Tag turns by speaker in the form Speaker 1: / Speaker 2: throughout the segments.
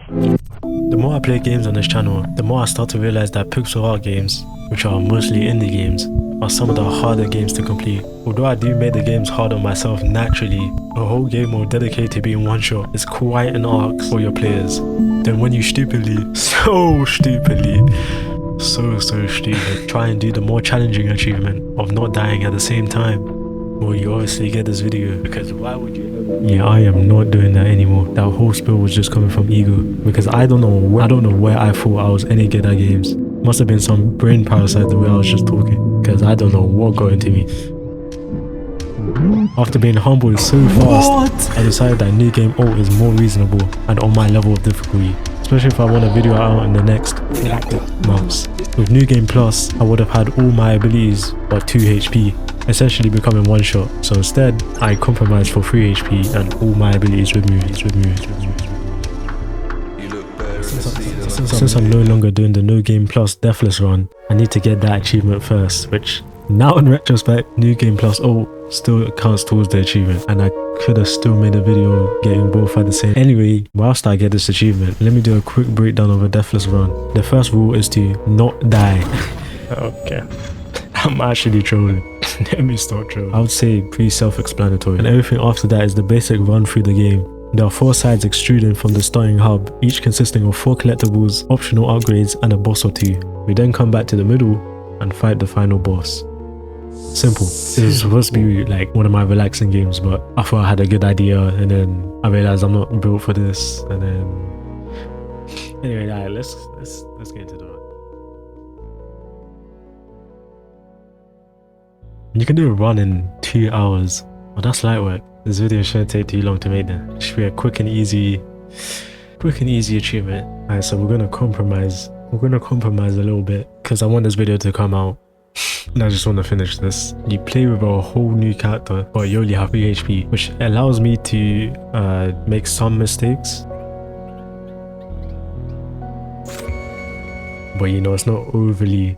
Speaker 1: The more I play games on this channel, the more I start to realize that pixel art games, which are mostly indie games, are some of the harder games to complete. Although I do make the games hard on myself naturally, a whole game mode dedicated to being one shot is quite an arc for your players. Then when you so stupid, try and do the more challenging achievement of not dying at the same time, well, you obviously get this video, because why would you ever? Yeah, I am not doing that anymore. That whole spill was just coming from ego, because I don't know where I thought I was any good at games. Must have been some brain parasite the way I was just talking, because I don't know what got into me. After being humbled so fast, I decided that new game alt is more reasonable and on my level of difficulty, especially if I want a video out in the next months. With New Game Plus, I would have had all my abilities but 2 HP, essentially becoming one shot. So instead, I compromised for 3 HP and all my abilities removed. Since I'm no longer doing the No Game Plus Deathless run, I need to get that achievement first, which now in retrospect, New Game Plus alt still counts towards the achievement, and I could have still made a video getting both at the same. Anyway, whilst I get this achievement, let me do a quick breakdown of a Deathless run. The first rule is to not die. Okay, I'm actually trolling. Let me start trolling. I would say pretty self-explanatory, and everything after that is the basic run through the game. There are 4 sides extruding from the starting hub, each consisting of 4 collectibles, optional upgrades, and a boss or 2. We then come back to the middle and fight the final boss. Simple. This is supposed to be like one of my relaxing games, but I thought I had a good idea, and then I realized I'm not built for this, and then anyway, let's get into it. You can do a run in 2 hours. Well, that's light work. This video shouldn't take too long to make then. It should be a quick and easy achievement. Alright, so we're gonna compromise. We're gonna compromise a little bit because I want this video to come out. And I just want to finish this. You play with a whole new character, but you only have 3 HP, which allows me to make some mistakes. But you know, it's not overly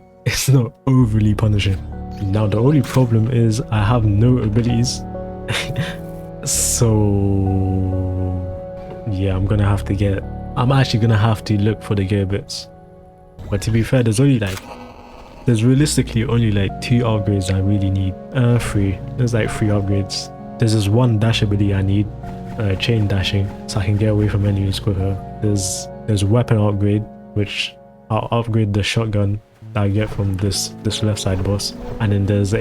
Speaker 1: punishing. Now the only problem is I have no abilities. So yeah, I'm actually gonna have to look for the gear bits. But to be fair, there's realistically only like 2 upgrades I really need. 3. There's like 3 upgrades. There's this 1 dash ability I need, chain dashing, so I can get away from enemies quicker. There's weapon upgrade, which I'll upgrade the shotgun that I get from this left side boss. And then there's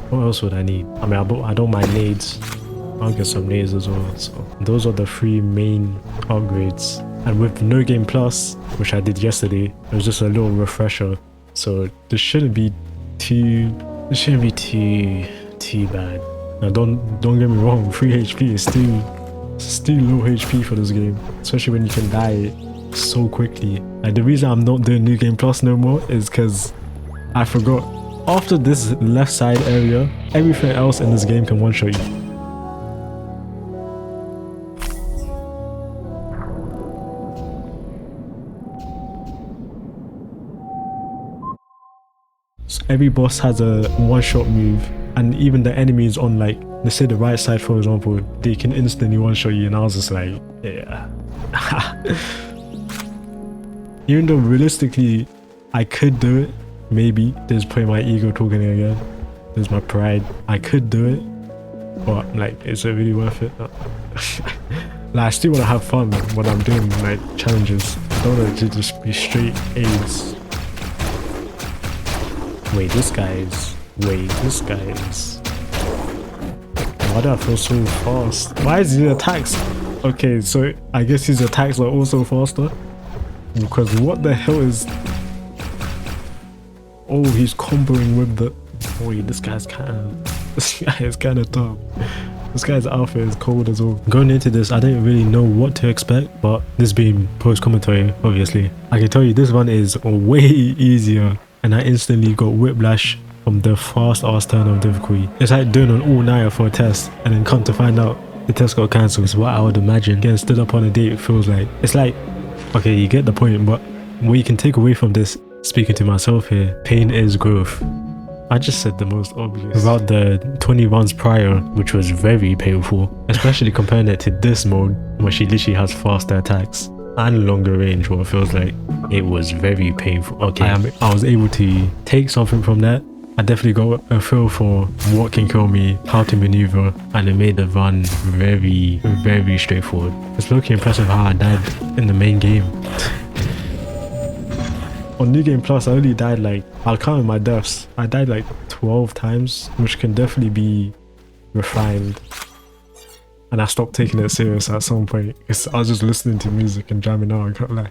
Speaker 1: what else would I need? I mean, I don't mind nades. I'll get some nades as well. So those are the 3 main upgrades. And with No Game Plus, which I did yesterday, it was just a little refresher. So this shouldn't be too bad. Now don't get me wrong, 3 HP is still low HP for this game, especially when you can die so quickly. Like, the reason I'm not doing New Game Plus no more is because I forgot. After this left side area, everything else in this game can one-shot you. So every boss has a one-shot move, and even the enemies on, like, let's say the right side, for example, they can instantly one-shot you, and I was just like, yeah. Even though realistically I could do it, maybe, there's probably my ego talking again, there's my pride, I could do it, but like, is it really worth it? Like, I still want to have fun when I'm doing like challenges. I don't want it to just be straight AIDS. Wait, this guy is why do I feel so fast? Why is his attacks? Okay, so I guess his attacks are also faster, because what the hell is... Oh, he's comboing with the... Wait, this guy is kind of tough. This guy's outfit is cold as well. Going into this, I didn't really know what to expect, but this being post-commentary, obviously, I can tell you this one is way easier, and I instantly got whiplash from the fast ass turn of difficulty. It's like doing an all-nighter for a test, and then come to find out the test got cancelled. It's what I would imagine getting stood up on a date feels like. It's like, okay, you get the point, but what you can take away from this, speaking to myself here, pain is growth. I just said the most obvious. About the 20 runs prior, which was very painful, especially comparing it to this mode, where she literally has faster attacks and longer range, what it feels like. It was very painful. Okay, I was able to take something from that. I definitely got a feel for what can kill me, how to maneuver, and it made the run very, very straightforward. It's looking impressive how I died in the main game. On New Game Plus, I only died like, I'll count my deaths. I died like 12 times, which can definitely be refined. And I stopped taking it serious at some point. I was just listening to music and jamming out, I can't lie.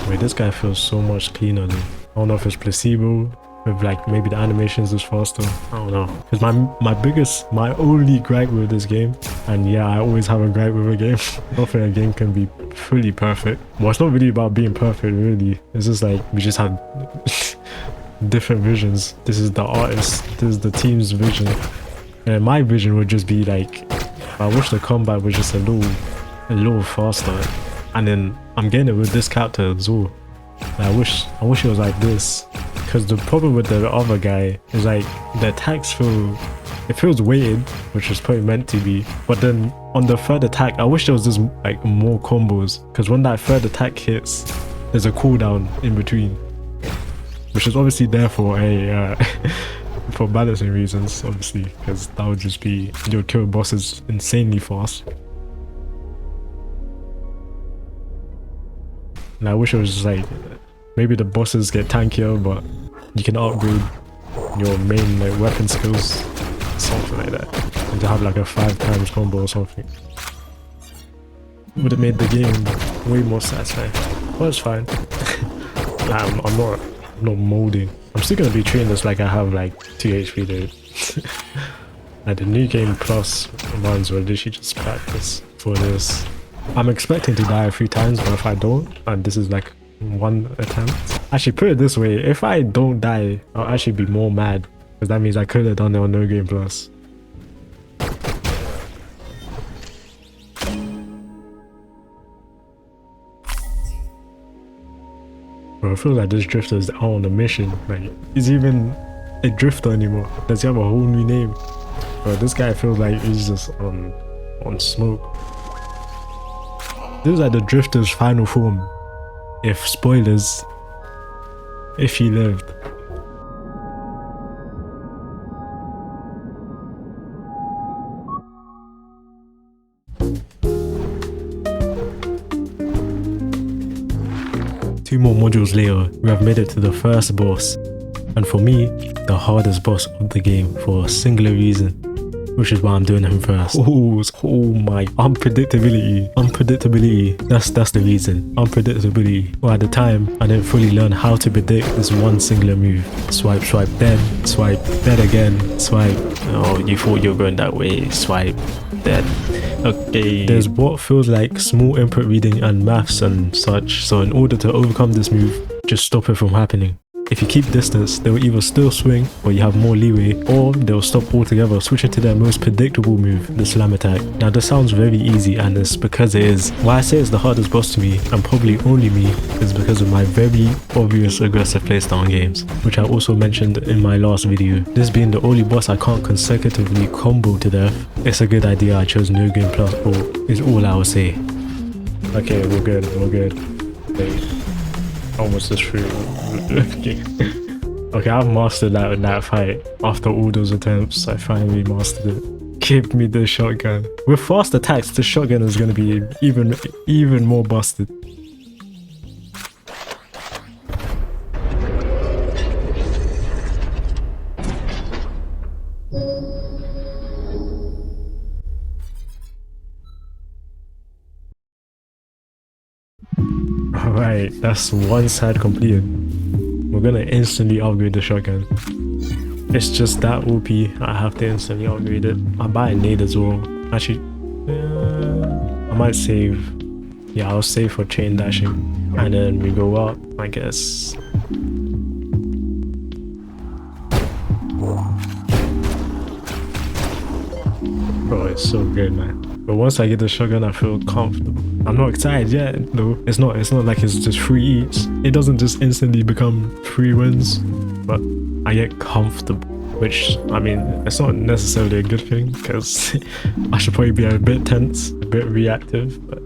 Speaker 1: Wait, this guy feels so much cleaner though. I don't know if it's placebo, if like maybe the animations is faster. I don't know. Because my only gripe with this game, and yeah, I always have a gripe with a game. Nothing a game can be fully perfect. Well, it's not really about being perfect, really. It's just like we just have different visions. This is the artist, this is the team's vision. And my vision would just be like, I wish the combat was just a little faster. And then I'm getting it with this character as well. I wish it was like this. Because the problem with the other guy is like the attacks feels weighted, which is probably meant to be. But then on the third attack, I wish there was just like more combos. Because when that third attack hits, there's a cooldown in between, which is obviously there for a for balancing reasons, obviously, because that would just be you'll kill bosses insanely fast. And I wish it was just like, maybe the bosses get tankier, but you can upgrade your main like weapon skills, something like that, and to have like a 5 times combo or something. Would have made the game way more satisfying. But it's fine. I'm not molding. I'm still gonna be treating this like I have like 2 HP dude. Like the New Game Plus ones were literally just practice for this. I'm expecting to die a few times, but if I don't, and this is like 1 attempt. Actually, put it this way, if I don't die, I'll actually be more mad, because that means I could have done it on No Game Plus. Bro, I feel like this drifter is out on a mission. Like, is he even a drifter anymore? Does he have a whole new name? Bro, this guy feels like he's just on smoke. This is like the drifter's final form. If spoilers, if he lived. Two more modules later, we have made it to the first boss. And for me, the hardest boss of the game for a singular reason. Which is why I'm doing him first. Oh my, unpredictability, that's the reason. Unpredictability. Well, at the time, I didn't fully learn how to predict this one singular move. Swipe, swipe, then again, swipe. Oh, you thought you were going that way, swipe, then. Okay. There's what feels like small input reading and maths and such, so in order to overcome this move, just stop it from happening. If you keep distance, they will either still swing, or you have more leeway, or they'll stop altogether, switching to their most predictable move, the slam attack. Now this sounds very easy, and it's because it is. Why I say it's the hardest boss to me, and probably only me, is because of my very obvious aggressive playstyle in games, which I also mentioned in my last video. This being the only boss I can't consecutively combo to death, it's a good idea I chose No Game Plus Alt, is all I will say. Okay, we're good. Wait. Almost as through. Okay, I've mastered that in that fight. After all those attempts, I finally mastered it. Give me the shotgun. With fast attacks, the shotgun is going to be even more busted. Alright, that's one side completed. We're gonna instantly upgrade the shotgun. It's just that OP, I have to instantly upgrade it. I'll buy a nade as well. Actually, I might save. Yeah, I'll save for chain dashing. And then we go up, I guess. Bro, it's so good, man. But once I get the shotgun, I feel comfortable. I'm not excited yet, though. It's not like it's just free eats. It doesn't just instantly become free wins, but I get comfortable. Which, I mean, it's not necessarily a good thing, because I should probably be a bit tense, a bit reactive, but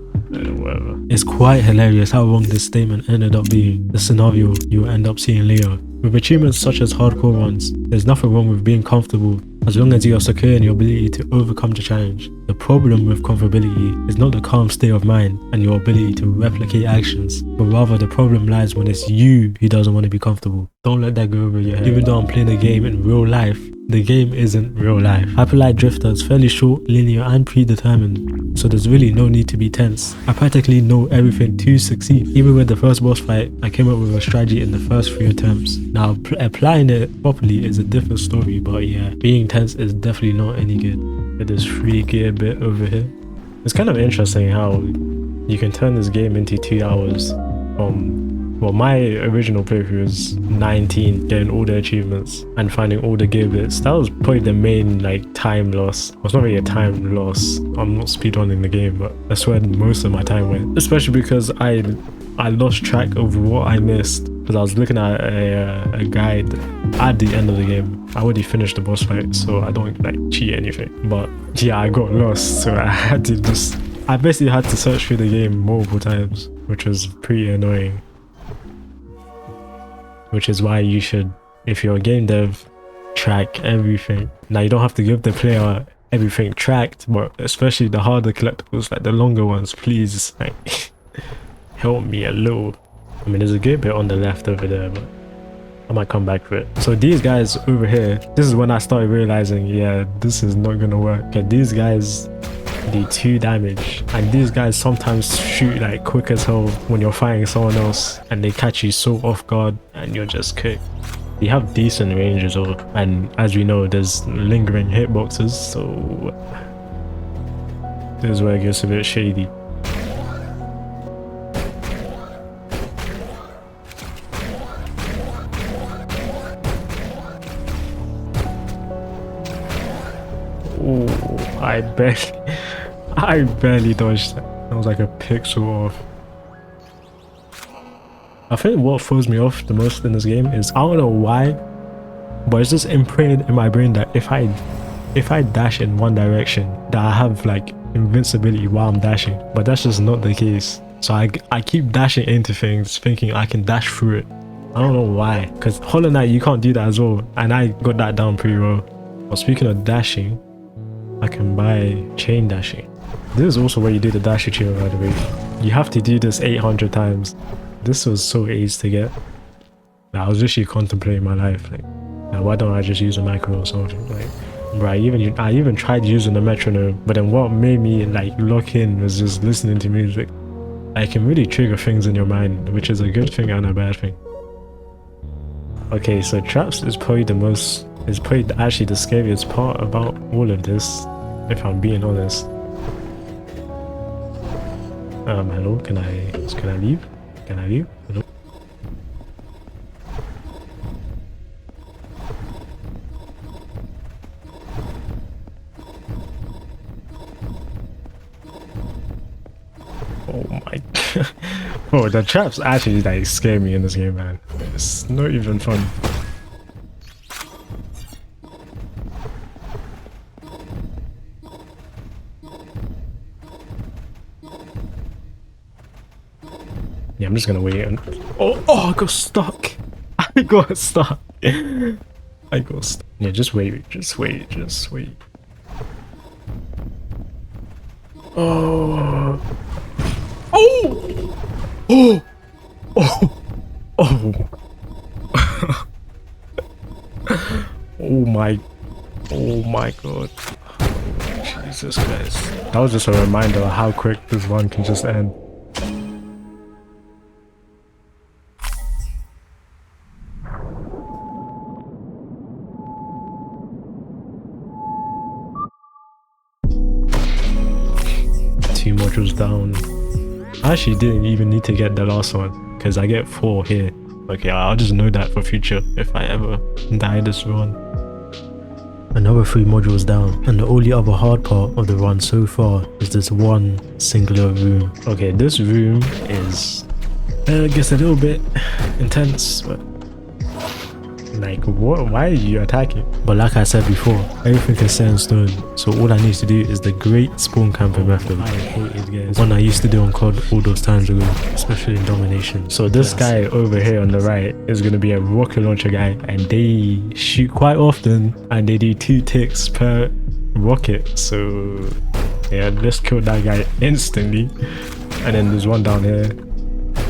Speaker 1: whatever. It's quite hilarious how wrong this statement ended up being. The scenario you end up seeing later. With achievements such as hardcore ones, there's nothing wrong with being comfortable as long as you are secure in your ability to overcome the challenge. The problem with comfortability is not the calm state of mind and your ability to replicate actions, but rather the problem lies when it's you who doesn't want to be comfortable. Don't let that go over your head. Even though I'm playing a game in real life, the game isn't real life. Hyperlight Drifter is fairly short, linear and predetermined, so there's really no need to be tense. I practically know everything to succeed. Even with the first boss fight, I came up with a strategy in the first 3 attempts. Now, applying it properly is a different story, but yeah, being tense is definitely not any good. With this free gear bit over here. It's kind of interesting how you can turn this game into 2 hours from, well, my original playthrough was 19, getting all the achievements and finding all the gear bits. That was probably the main like time loss. Well, it's not really a time loss. I'm not speedrunning the game, but that's where most of my time went. Especially because I lost track of what I missed because I was looking at a guide at the end of the game. I already finished the boss fight, so I don't like cheat anything. But yeah, I got lost, so I basically had to search through the game multiple times, which was pretty annoying. Which is why you should, if you're a game dev, track everything. Now you don't have to give the player everything tracked, but especially the harder collectibles, like the longer ones, please like help me a little. I mean, there's a good bit on the left over there, but I might come back to it. So these guys over here, this is when I started realizing, yeah, this is not gonna work. Okay, these guys do 2 damage, and these guys sometimes shoot like quick as hell when you're fighting someone else, and they catch you so off guard and you're just cooked. They have decent range as well, and as we know, there's lingering hitboxes, so this is where it gets a bit shady. Oh, I barely dodged that. That was like a pixel off. I think what throws me off the most in this game is, I don't know why, but it's just imprinted in my brain that if I dash in one direction, that I have like invincibility while I'm dashing, but that's just not the case. So I keep dashing into things thinking I can dash through it. I don't know why, because Hollow Knight you can't do that as well, and I got that down pretty well. But speaking of dashing, I can buy chain dashing. This is also where you do the dash achievement, by the way. You have to do this 800 times. This was so easy to get. I was literally contemplating my life, like, why don't I just use a micro or something? Like, bro, I even tried using the metronome, but then what made me like lock in was just listening to music. It can really trigger things in your mind, which is a good thing and a bad thing. Okay, so traps is probably actually the scariest part about all of this, if I'm being honest. Hello, can I leave? Can I leave? Hello? Oh my god. Oh, the traps actually like scare me in this game, man. It's not even fun. Yeah, I'm just gonna wait and... Oh, I got stuck! I got stuck! I got stuck. Yeah, just wait. Oh! Oh! Oh! Oh! Oh! Oh my god. Jesus Christ. That was just a reminder of how quick this one can just end. Two modules down. I actually didn't even need to get the last one because I get 4 here. Okay, I'll just know that for future if I ever die this run. Another 3 modules down, and the only other hard part of the run so far is this one singular room. Okay, this room is gets a little bit intense, but like, what? Why are you attacking? But like I said before, everything is set in stone, so all I need to do is the great spawn camping method. I hated games. One I used to do on COD all those times ago, especially in domination. So this guy over here on the right is going to be a rocket launcher guy, and they shoot quite often, and they do 2 ticks per rocket. So yeah, let's kill that guy instantly. And then there's one down here,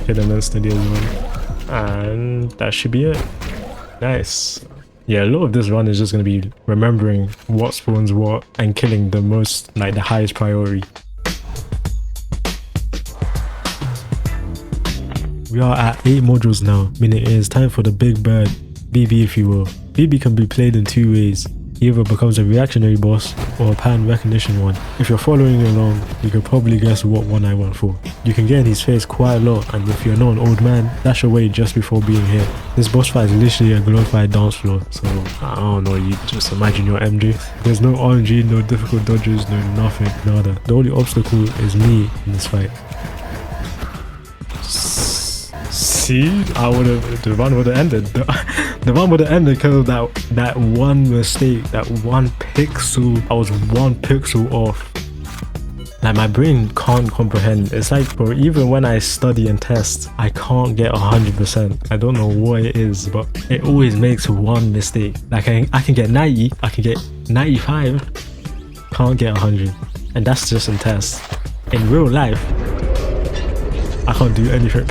Speaker 1: kill him instantly as well, and that should be it. Nice. Yeah, a lot of this run is just going to be remembering what spawns what and killing the most, like the highest priority. We are at 8 modules now, meaning it is time for the big bird, BB if you will. BB can be played in 2 ways. He either becomes a reactionary boss or a pattern recognition one. If you're following along, you could probably guess what one I went for. You can get in his face quite a lot, and if you're not an old man, dash away just before being here. This boss fight is literally a glorified dance floor, so I don't know, you just imagine your MJ. There's no RNG, no difficult dodges, no nothing, nada. The only obstacle is me in this fight. See, I would have, the run would have ended. The run would have ended because of that one mistake, that one pixel. I was 1 pixel off. Like, my brain can't comprehend. It's like, bro, even when I study and test, I can't get 100%. I don't know what it is, but it always makes one mistake. Like, I can get 90, I can get 95, can't get 100. And that's just in tests. In real life, I can't do anything.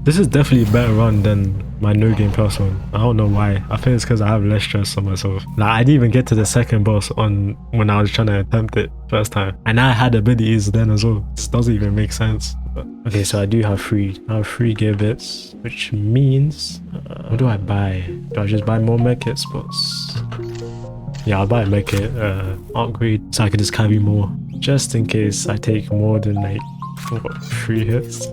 Speaker 1: This is definitely a better run than my No Game Plus one. I don't know why. I think it's because I have less stress on myself. Like, I didn't even get to the second boss on when I was trying to attempt it first time. And I had abilities then as well. This doesn't even make sense. But, okay, so I do have 3. I have 3 gear bits, which means... what do I buy? Do I just buy more medkit spots? Yeah, I'll buy a medkit upgrade so I can just carry more. Just in case I take more than like, what, 3 hits?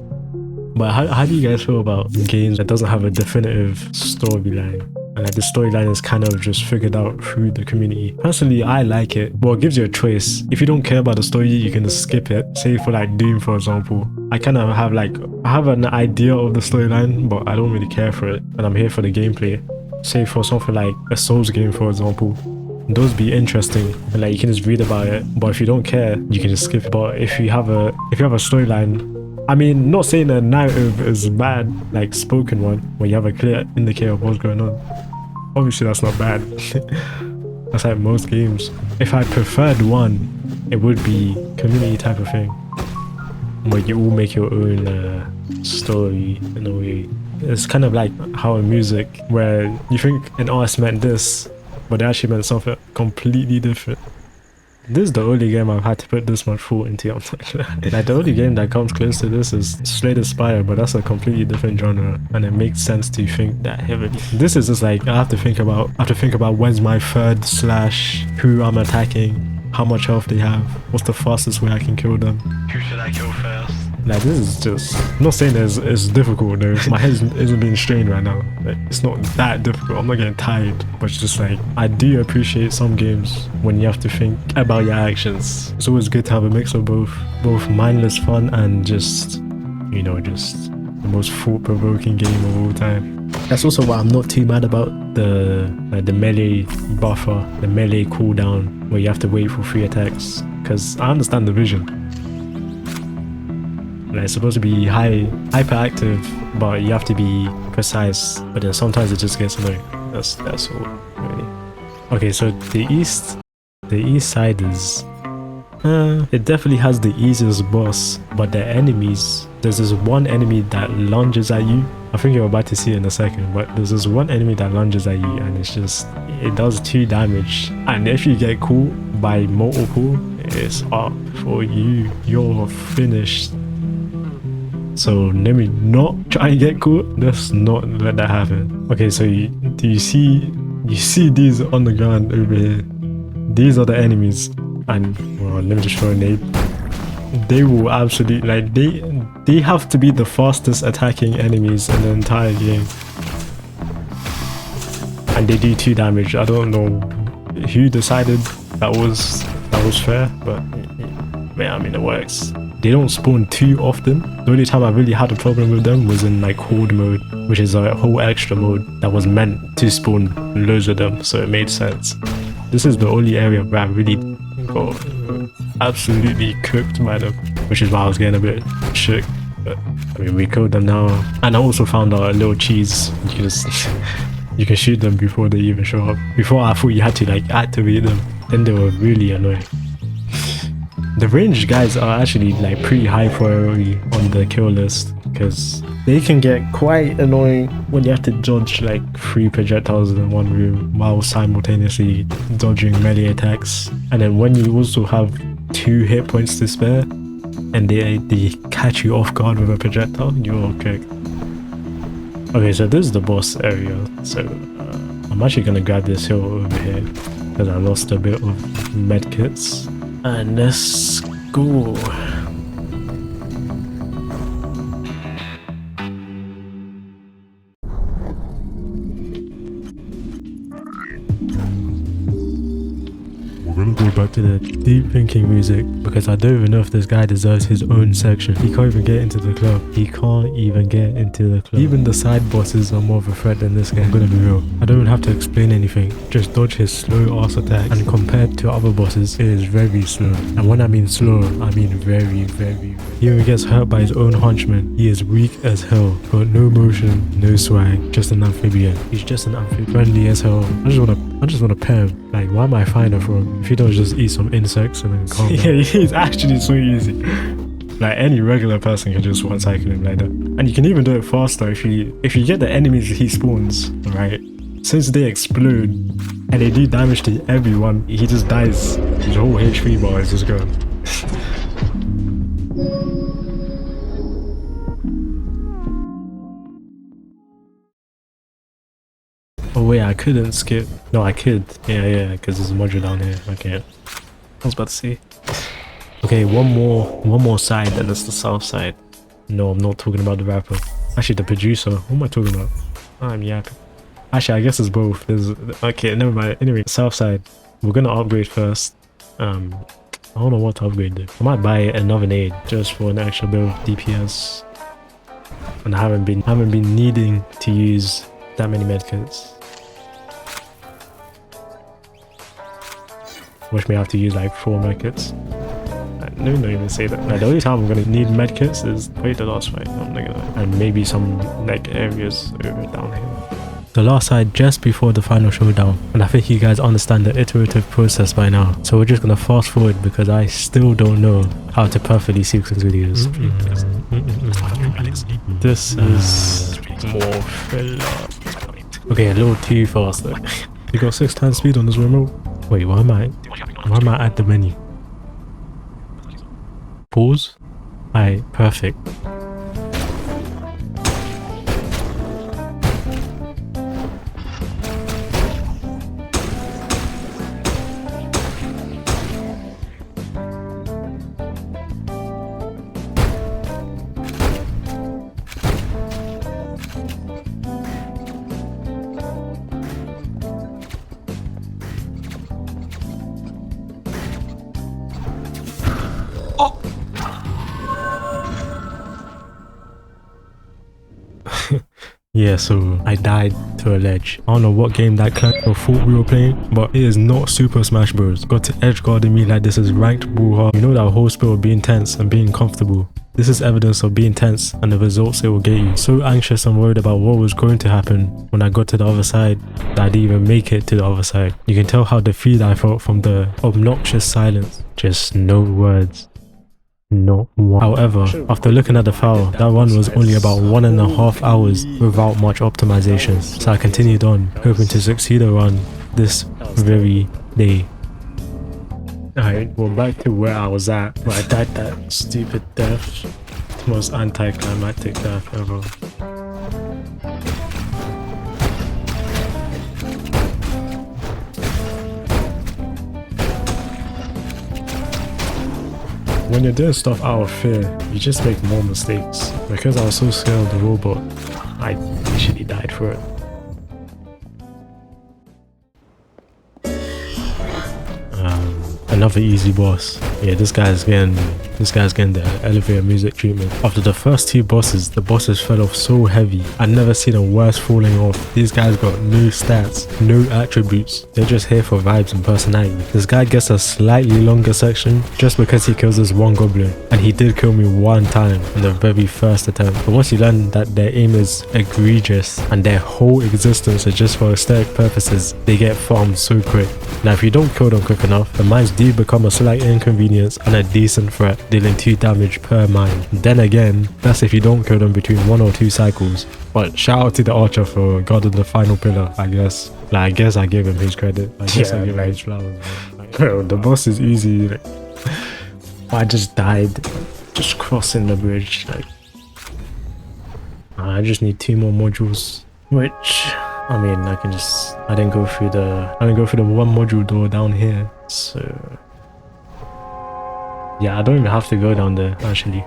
Speaker 1: But how do you guys feel about games that doesn't have a definitive storyline? And like the storyline is kind of just figured out through the community. Personally, I like it. Well, it gives you a choice. If you don't care about the story, you can just skip it. Say for like Doom, for example. I kind of have like, I have an idea of the storyline, but I don't really care for it. And I'm here for the gameplay. Say for something like a Souls game, for example. Those be interesting and like you can just read about it. But if you don't care, you can just skip it. But if you have a storyline, I mean, not saying a narrative is bad, like spoken one, where you have a clear indicator of what's going on. Obviously, that's not bad. That's like most games. If I preferred one, it would be community type of thing, where you all make your own story in a way. It's kind of like how in music, where you think an artist meant this, but they actually meant something completely different. This is the only game I've had to put this much thought into. Like the only game that comes close to this is Slay the Spire, but that's a completely different genre, and it makes sense to think that heavily. This is just like I have to think about when's my third slash, who I'm attacking, how much health they have, what's the fastest way I can kill them, who should I kill first. Like this is just, I'm not saying it's difficult though. My head isn't being strained right now. Like, it's not that difficult. I'm not getting tired, but it's just like I do appreciate some games when you have to think about your actions. It's always good to have a mix of both mindless fun and just, you know, just the most thought-provoking game of all time. That's also why I'm not too mad about the melee buffer, the melee cooldown, where you have to wait for 3 attacks, because I understand the vision. Like, it's supposed to be hyperactive, but you have to be precise. But then sometimes it just gets annoying. That's all, really. Okay, so the east side is... it definitely has the easiest boss, but the enemies... There's this one enemy that lunges at you. I think you're about to see it in a second, but there's this one enemy that lunges at you, and it's just... It does 2 damage. And if you get caught by multiple, it's up for you. You're finished. So let me not try and get caught. Let's not let that happen. Okay, so you see these on the ground over here. These are the enemies. And well, let me just throw a nade. they will absolutely, like, they have to be the fastest attacking enemies in the entire game. And they do 2 damage. I don't know who decided that was fair, but yeah, I mean, it works. They don't spawn too often. The only time I really had a problem with them was in like horde mode, which is a whole extra mode that was meant to spawn loads of them, so it made sense. This is the only area where I really got absolutely cooked by them, which is why I was getting a bit shook. But I mean, we killed them now. And I also found out a little cheese. You can shoot them before they even show up. Before, I thought you had to like activate them. Then they were really annoying. The ranged guys are actually like pretty high priority on the kill list, because they can get quite annoying when you have to dodge like 3 projectiles in one room while simultaneously dodging melee attacks. And then when you also have 2 hit points to spare and they catch you off guard with a projectile, you're cooked. Okay, so this is the boss area. So I'm actually gonna grab this hill over here because I lost a bit of medkits. And let's go. We're gonna go back to the deep thinking music because I don't even know if this guy deserves his own section. He can't even get into the club. Even the side bosses are more of a threat than this guy. I'm gonna be real. I don't even have to explain anything. Just dodge his slow ass attack. And compared to other bosses, it is very slow. And when I mean slow, I mean very, very. He even gets hurt by his own henchman. He is weak as hell. Got no motion, no swag. Just an amphibian. He's just an amphibian. Friendly as hell. I just wanna pet him. Like, why am I fine for him? If he don't just eat some insects and then calm down. Yeah, he's actually so easy. Like, any regular person can just one cycle him like that. And you can even do it faster if you get the enemies he spawns, right? Since they explode and they do damage to everyone, he just dies. His whole HP bar is just gone. Oh wait, I couldn't skip. No, I could. Yeah, because there's a module down here. I can't. I was about to say. Okay, one more side, and it's the south side. No, I'm not talking about the rapper. Actually, the producer. What am I talking about? I'm yapping. Actually, I guess it's both. Okay, never mind. Anyway, south side. We're gonna upgrade first. I don't know what to upgrade though. I might buy another nade just for an extra bit of DPS. And I haven't been needing to use that many medkits. Which may have to use like 4 medkits. No, not even say that. Like, the only time I'm gonna need medkits is wait the last fight. I'm not gonna, and maybe some like areas over down here. The last side just before the final showdown, and I think you guys understand the iterative process by now. So we're just gonna fast forward because I still don't know how to perfectly sequence videos. This is more filler. Okay, a little too fast though. You got 6 times speed on this remote. Wait, why am I at the menu? Pause. Alright, perfect. Yeah, so I died to a ledge. I don't know what game that client thought we were playing, but it is not Super Smash Bros. Got to edge guarding me like this is ranked brawlhard. You know that whole spiel of being tense and being comfortable. This is evidence of being tense and the results it will get you. So anxious and worried about what was going to happen when I got to the other side that I didn't even make it to the other side. You can tell how defeated I felt from the obnoxious silence. Just no words. Not one. However, after looking at the file, that run was only about 1.5 hours without much optimization. So I continued on, hoping to succeed a run this very day. Alright, well, back to where I was at, where I died that stupid death. The most anticlimactic death ever. When you're doing stuff out of fear, you just make more mistakes. Because I was so scared of the robot, I literally died for it. Another easy boss. Yeah, this guy's getting the elevator music treatment. After the first two bosses, the bosses fell off so heavy. I've never seen a worse falling off. These guys got no stats, no attributes. They're just here for vibes and personality. This guy gets a slightly longer section just because he kills this one goblin. And he did kill me one time in the very first attempt. But once you learn that their aim is egregious and their whole existence is just for aesthetic purposes, they get farmed so quick. Now if you don't kill them quick enough, the mines do become a slight inconvenience and a decent threat, dealing 2 damage per mine. Then again, that's if you don't kill them between 1 or 2 cycles. But shout out to the archer for guarding the final pillar, I guess. Like, I guess I give him his credit. I guess I give him his flowers. Like, bro, the boss is easy. Like, I just died just crossing the bridge. Like, I just need 2 more modules, which I mean, I didn't go through the one module door down here, so yeah, I don't even have to go down there actually.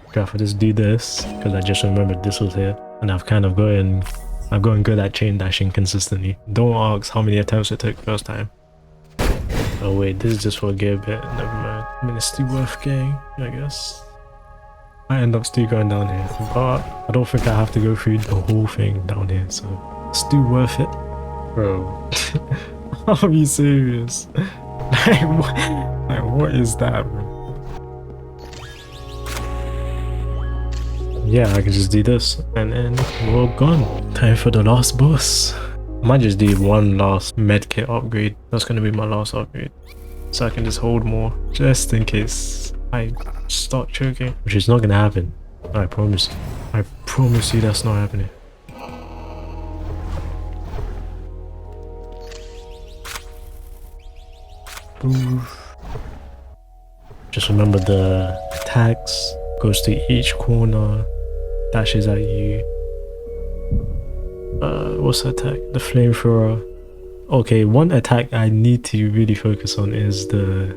Speaker 1: Okay, I'll just do this because I just remembered this was here, and I've gotten good at chain dashing consistently. Don't ask how many attempts it took first time. Oh wait, this is just for a gear bit. Never mind. I mean, it's still worth getting, I guess. I end up still going down here, but I don't think I have to go through the whole thing down here, so it's still worth it. Bro, are you serious? like what is that, bro? Yeah, I can just do this, and then we're gone. Time for the last boss. I might just do one last medkit upgrade. That's gonna be my last upgrade, so I can just hold more, just in case I start choking, which is not gonna happen. I promise. I promise you that's not happening. Oof. Just remember the attacks. Goes to each corner, dashes at you. What's the attack? The flamethrower. Okay, one attack I need to really focus on is the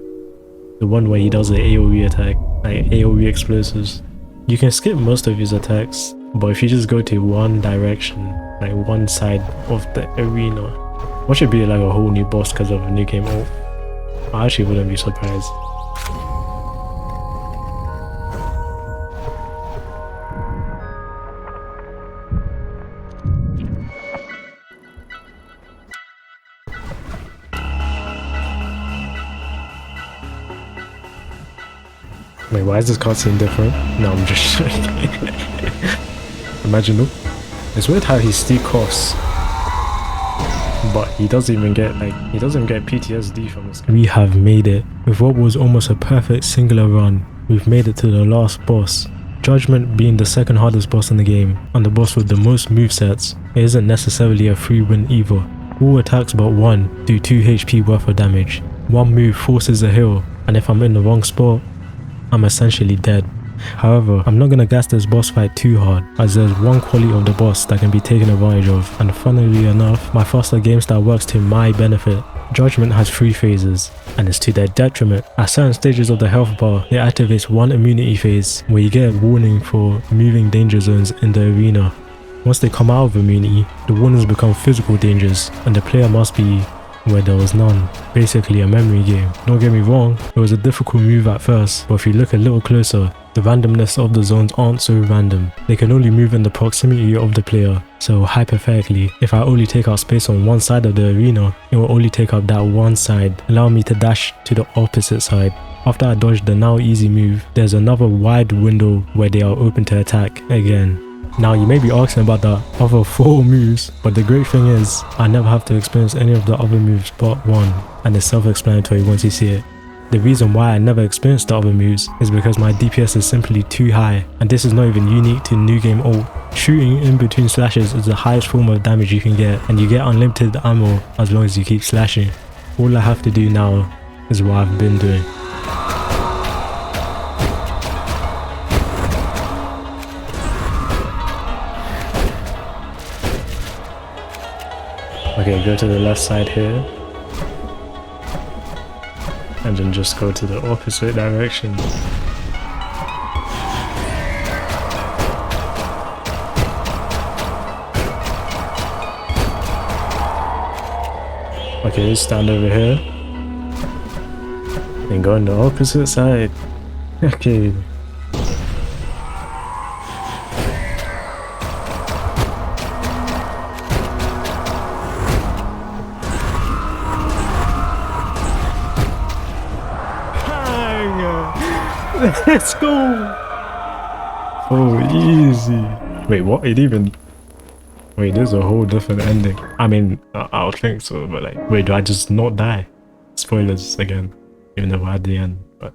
Speaker 1: one where he does the AoE attack, like AoE explosives. You can skip most of his attacks, but if you just go to one direction, like one side of the arena, what should be like a whole new boss because of a new game ult. I actually wouldn't be surprised. Wait, why is this cutscene different? No, I'm just imagine though. It's weird how he still coughs, but he doesn't even get PTSD from this. We have made it. With what was almost a perfect singular run, we've made it to the last boss. Judgment being the second hardest boss in the game, and the boss with the most movesets, it isn't necessarily a free win either. All attacks but one do 2 HP worth of damage. One move forces a heal, and if I'm in the wrong spot, I'm essentially dead. However, I'm not gonna gas this boss fight too hard, as there's one quality of the boss that can be taken advantage of, and funnily enough, my faster game style works to my benefit. Judgment has 3 phases, and it's to their detriment. At certain stages of the health bar, it activates one immunity phase, where you get a warning for moving danger zones in the arena. Once they come out of immunity, the warnings become physical dangers, and the player must be where there was none. Basically a memory game. Don't get me wrong, it was a difficult move at first, but if you look a little closer, the randomness of the zones aren't so random. They can only move in the proximity of the player. So hypothetically, if I only take up space on one side of the arena, it will only take up that one side, allowing me to dash to the opposite side. After I dodge the now easy move, there's another wide window where they are open to attack again. Now you may be asking about the other 4 moves, but the great thing is, I never have to experience any of the other moves but one, and it's self-explanatory once you see it. The reason why I never experienced the other moves is because my DPS is simply too high, and this is not even unique to new game ult. Shooting in between slashes is the highest form of damage you can get, and you get unlimited ammo as long as you keep slashing. All I have to do now is what I've been doing. Okay, go to the left side here. And then just go to the opposite direction. Okay, stand over here. And go on the opposite side. Okay. Let's go! Oh, easy. Wait, what? It even... Wait, there's a whole different ending. I mean, I would think so, but like... Wait, do I just not die? Spoilers again. Even though we're at the end, but...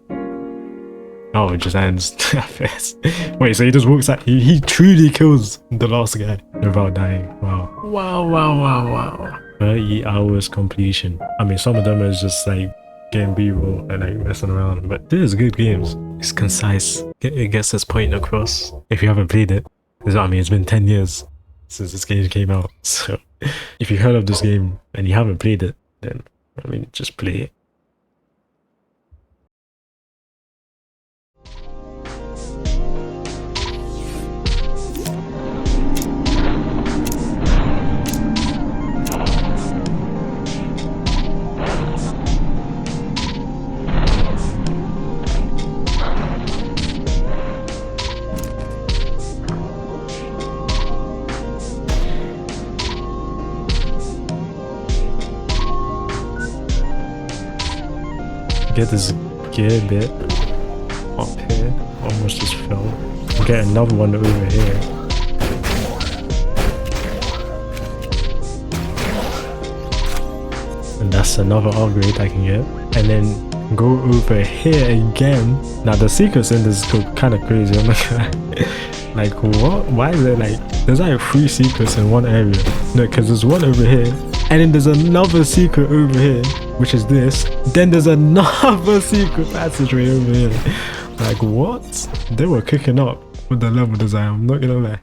Speaker 1: Oh, it just ends. Wait, so he just walks out... He truly kills the last guy without dying. Wow. Wow. 30 hours completion. I mean, some of them is just like... Getting B-roll and like messing around, but this is good games. It's concise. It gets its point across. If you haven't played it, I mean, it's been 10 years since this game came out. So if you heard of this game and you haven't played it, then I mean, just play it. Get this gear bit up here. Almost just fell. Get another one over here. And that's another upgrade I can get. And then go over here again. Now the secrets in this go kind of crazy. I'm not gonna like what? Why is there like there's like 3 secrets in one area? No, because there's one over here. And then there's another secret over here, which is this. Then there's another secret passageway over here. Like what? They were cooking up with the level design, I'm not gonna lie.